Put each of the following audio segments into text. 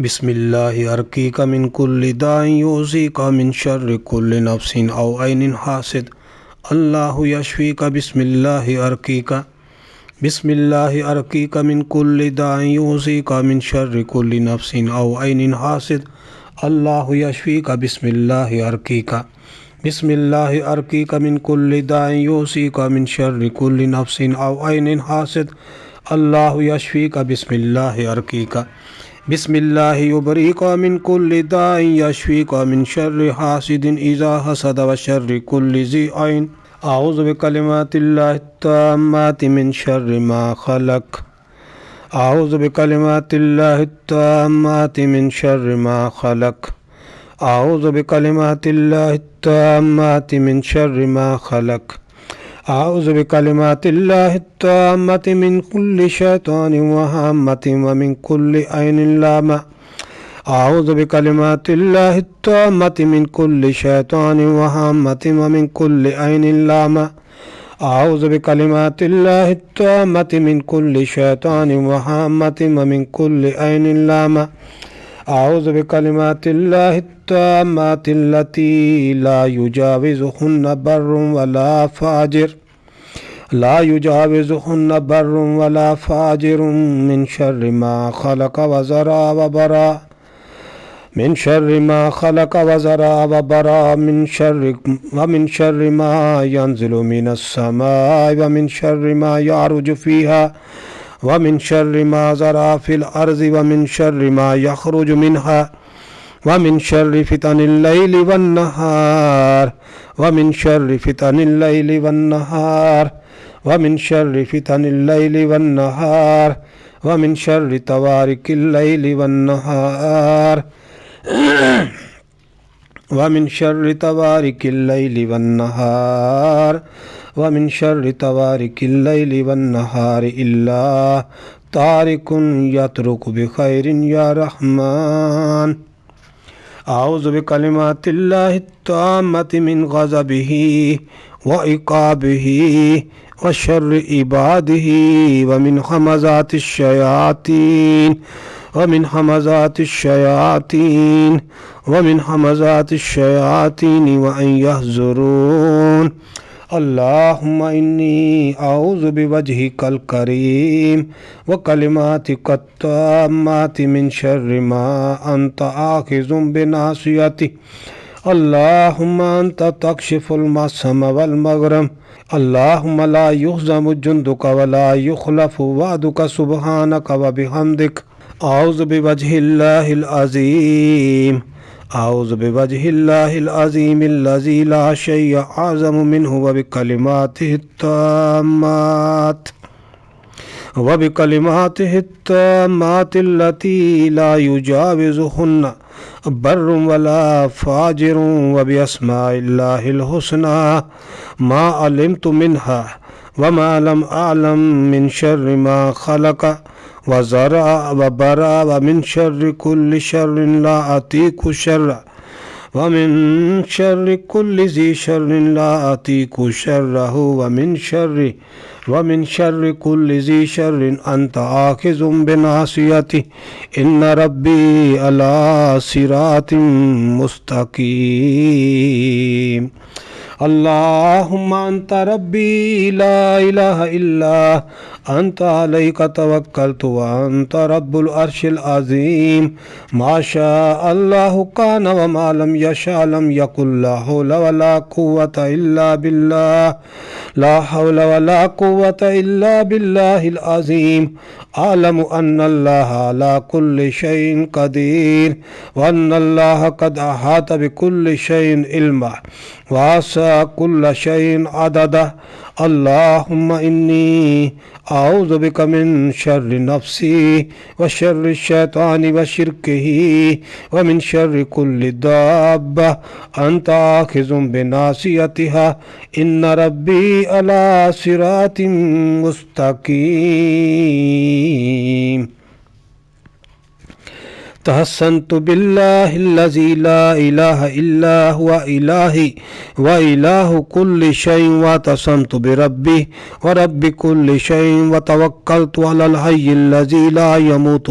बिस्मिल्लाहि अर्कीका मिन कुल्लि दाइन यूज़ीका मिन शर्रि कुल्लि नफ्सिन औ ऐनिन हासिद अल्लाहु यशफीका बिस्मिल्लाहि अर्कीका मिन कुल्लि दाइन यूज़ीका मिन शर्रि कुल्लि नफ्सिन औ ऐनिन हासिद अल्लाहु यशफीका बिस्मिल्लाहि अर्कीका मिन कुल्लि दाइन यूज़ीका मिन शर्रि कुल्लि नफ्सिन औ ऐनिन हासिद अल्लाहु यशफीका बिस्मिल्लाहि अर्कीका बिस्मिल्लाहि युबरीका मिन कुल्लि दाइन यशफीका मिन शर्रि हासिदिन इज़ा हसद व शर्रि कुल्लि ज़ी ऐन आऊज़ु बिकलिमातिल्लाहि त्ताम्माति मिन शर्रि मा खलक आऊज़ु बिकलिमातिल्लाहि त्ताम्माति मिन शर्रि मा खलक आऊज़ु बिकलिमातिल्लाहि त्ताम्माति मिन शर्रि मा खलक आऊज़ु बिकलिमातिल्लाहि त्ताम्माति मिन कुल्लि शैतानिन व हाम्मतिन व मिन कुल्लि ऐनिन लामा आऊज़ु बिकलिमातिल्लाहि त्ताम्माति मिन कुल्लि शैतानिन व हाम्मतिन व मिन कुल्लि ऐनिन लामा आऊज़ु बिकलिमातिल्लाहि त्ताम्माति मिन कुल्लि शैतानिन व हाम्मतिन व मिन कुल्लि ऐनिन लामा आऊज़ु बिकलिमातिल्लाहि त्ताम्माति लती ला युजाविज़ुहुन्ना बर्रुन वला फाजिरुन मिन शर्रि मा खलक व ज़रा व बरा मिन शर्रि मा खलक व ज़रा व बरा मिन शर्रि मा यंज़िलु मिनस समाइ व मिन शर्रि मा यारुजु फ़ीहा व मिन शर्रि मा ज़रा फ़िल अर्ज़ि व मिन शर्रि मा यख़रुजु मिन्हा व मिन शर्रि फ़ितनिल लैलि वन नहार व मिन शर्रि फ़ितनिल लैलि वन नहार व मिन शर्रि फ़ितनिल लैलि वन नहार व मिन शर्रि तवारिकिल लैलि वन नहार व मिन शर्रि तवारिकिल लैलि वन नहार व मिन शर्रि तवारिकिल लैलि वन नहार इल्ला तारिकुन यत्रुकु बिखैरिन या रहमान आऊज़ु बिकलिमातिल्लाहि त्ताम्मति मिन ग़ज़बिही व इक़ाबिही व शर्रि इबादिही व मिन हमज़ातिश शयातीन व मिन हमज़ातिश शयातीन व मिन हमज़ातिश शयातीन व अन यहज़ुरून अल्लाहुम्मा इन्नी आऊज़ु बिवजहिकल करीम व कलिमातिका त्ताम्माति मिन शर्रि मा अंत आखिज़ुम बिनासियति अल्लाहुम्मा अंत तक्शिफ़ुल मसम वल मग़रम अल्लाहुम्मा ला युहज़मु जुंदुका व ला युख़लफ़ु वअदुका सुब्हानका व बिहम्दिक आऊज़ु बिवजहिल्लाहिल अज़ीम आऊज़ु बिवजहिल्लाहिल अज़ीमिल्लज़ी ला शैअ अअज़मु मिन्हु व बिकलिमातिहि त्ताम्मातिल्लती ला युजाविज़ुहुन्ना बर्रुन वला फाजिरुन व बिअस्माइल्लाहिल हुस्ना मा अलिमतु मिन्हा व मा लम अअलम मिन शर्रि मा खलक व ज़रा व बरा व मिन शर्रि कुल्लि शर्रिन ला अतीकु शर्रा व मिन शर्रि कुल्लि ज़ी शर्रिन ला अतीकु शर्रहु व मिन शर्रि कुल्लि ज़ी शर्रिन अंत आखिज़ुम बिनासियति इन्न रब्बी अला सिरातिन मुस्तकीम अल्लाहुम्मा अंत रब्बी ला इलाहा इल्ला अंत अलैका तवक्कलतु व अंत रब्बुल अर्शिल अज़ीम माशा अल्लाहु कान व मा लम यशा लम यकुल ला हौला व ला कुव्वता इल्ला बिल्लाह ला हौला व ला कुव्वता इल्ला बिल्लाहिल अज़ीम आलमु अन्नल्लाह अला कुल्लि शैइन क़दीर व अन्नल्लाह क़द अहाता बिकुल्लि शैइन इल्मा व अहसा कुल्ल शैइन अददा अल्लाहुम्मा इन्नी आऊज़ु बिका मिन शर्रि नफ्सी व शर्रि शैतानि व शिर्किही व मिन शर्रि कुल्लि दाब्बा अंत आखिज़ुम बिनासियतिहा इन्न रब्बी अला सिरातिन मुस्तकीम تحسنت بالله الذي لا إله إلا هو إلهي وإله كل شيء واعتصمت بربي ورب كل شيء وتوكلت على الحي الذي لا يموت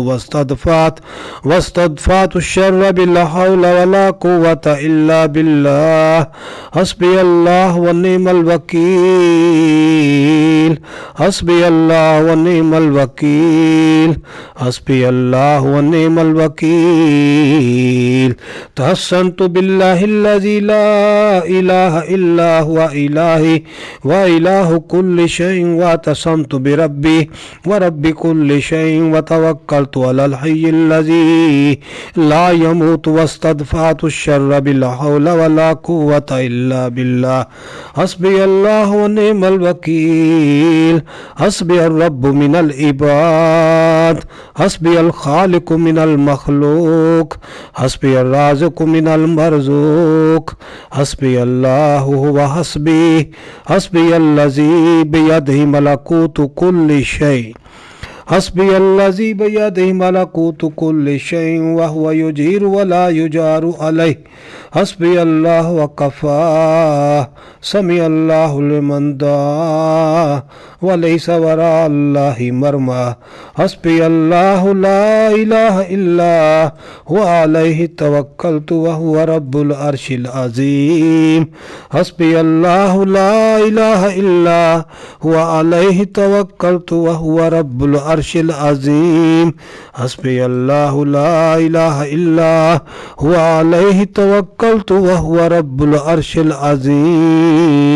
واستدفعت الشر بلا حول ولا قوة إلا بالله حسبي الله ونعم الوكيل حسبي الله ونعم الوكيل حسبي الله ونعم الوكيل تحسنت بالله الذي لا إله إلا هو إلهي وإله كل شيء واعتصمت بربي ورب كل شيء وتوكلت على الحي الذي لا يموت واستدفعت الشر بلا حول ولا قوة إلا بالله حسبي الله ونعم الوكيل حسبي الرب من العباد حسبي الخالق من المخلوق حسبي الرازق من المرزوق حسبي الله هو حسبي حسبي الذي بيده ملكوت كل شيء حسبي الذي بيده ملكوت كل شيء وهو يجير ولا يجار عليه حسبي الله وكفى سمع الله لمن دعا وليس وراء الله مرمى حسبي الله لا إله إلا هو عليه توكلت وهو رب العرش العظيم حسبي الله لا إله إلا هو عليه توكلت وهو رب العرش العظيم حسبي الله لا إله إلا هو عليه توكلت وهو رب العرش العظيم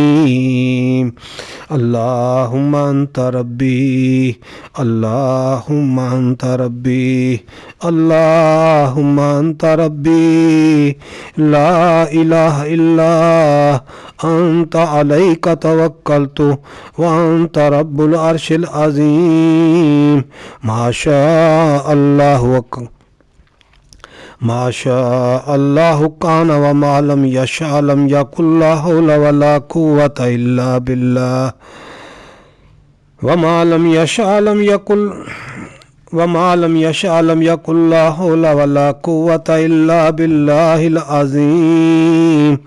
اللهم أنت ربي اللهم أنت ربي اللهم أنت ربي لا إله إلا أنت عليك توكلت وأنت رب العرش العظيم ما شاء الله ما شاء الله كان وما لم يشاء لم يكن لا حول ولا قوة إلا بالله وما لم يشاء لم يكن لا حول ولا قوة إلا بالله العظيم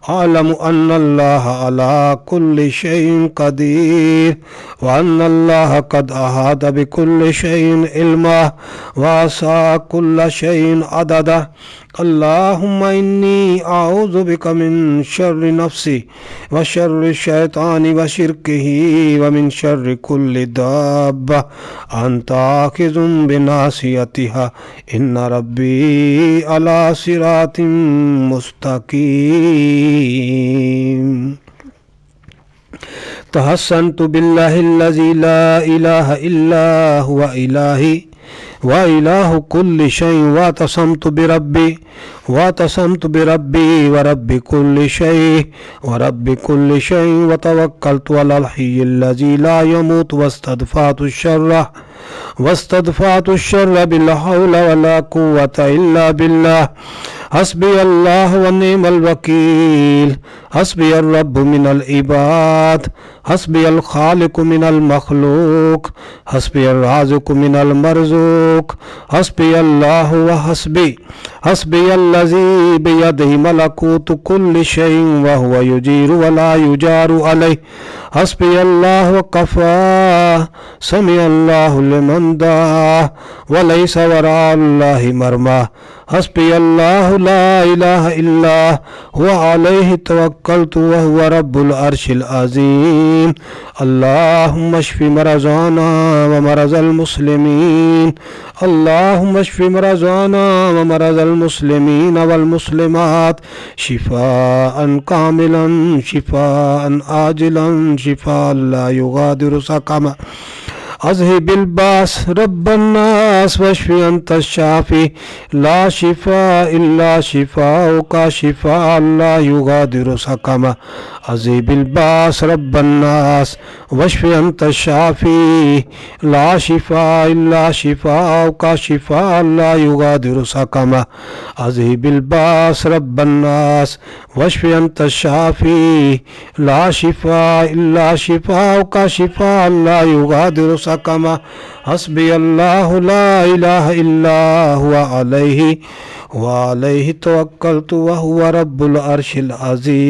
أعلم أن الله على كل شيء قدير وأن الله قد أحاط بكل شيء علما وأحصى كل شيء عددا اللهم إني أعوذ بك من شر نفسي وشر الشيطان وشركه ومن شر كل دابة أنت آخذ بناصيتها إن ربي على صراط مستقيم تحسنت بالله الذي لا إله إلا هو إلهي وإله كل شيء واعتصمت بربي ورب كل شيء وتوكلت على الحي الذي لا يموت واستدفعت الشر بلا حول ولا قوة إلا بالله حسبي الله ونعم الوكيل حسبي الرب من العباد حسبي الخالق من المخلوق حسبي الرازق من المرزوق حسبي الله وحسبي حسبي الذي بيده ملكوت كل شيء وهو يجير ولا يجار عليه حسبي الله وكفى سمع الله لمن دعا وليس وراء الله مرمى حسبي الله لا إله إلا هو عليه توكلت وهو رب العرش العظيم اللهم اشف مرضانا ومرض المسلمين اللهم اشف مرضانا ومرض المسلمين والمسلمات شفاء كاملا شفاء عاجلا شفاء لا يغادر سقما أذهب الباس رب الناس واشف أنت الشافي لا شفاء إلا شفاؤك شفاء لا يغادر سقما أذهب الباس رب الناس واشف أنت الشافي لا شفاء إلا شفاؤك شفاء لا يغادر سقما أذهب الباس رب الناس واشف أنت الشافي لا شفاء إلا شفاؤك شفاء لا يغادر سقما हस्बी अल्लाह ला इलाहा इल्ला हुवा अलैहि तवक्कलतु व हुवा रब्बुल अर्शिल अज़ीम।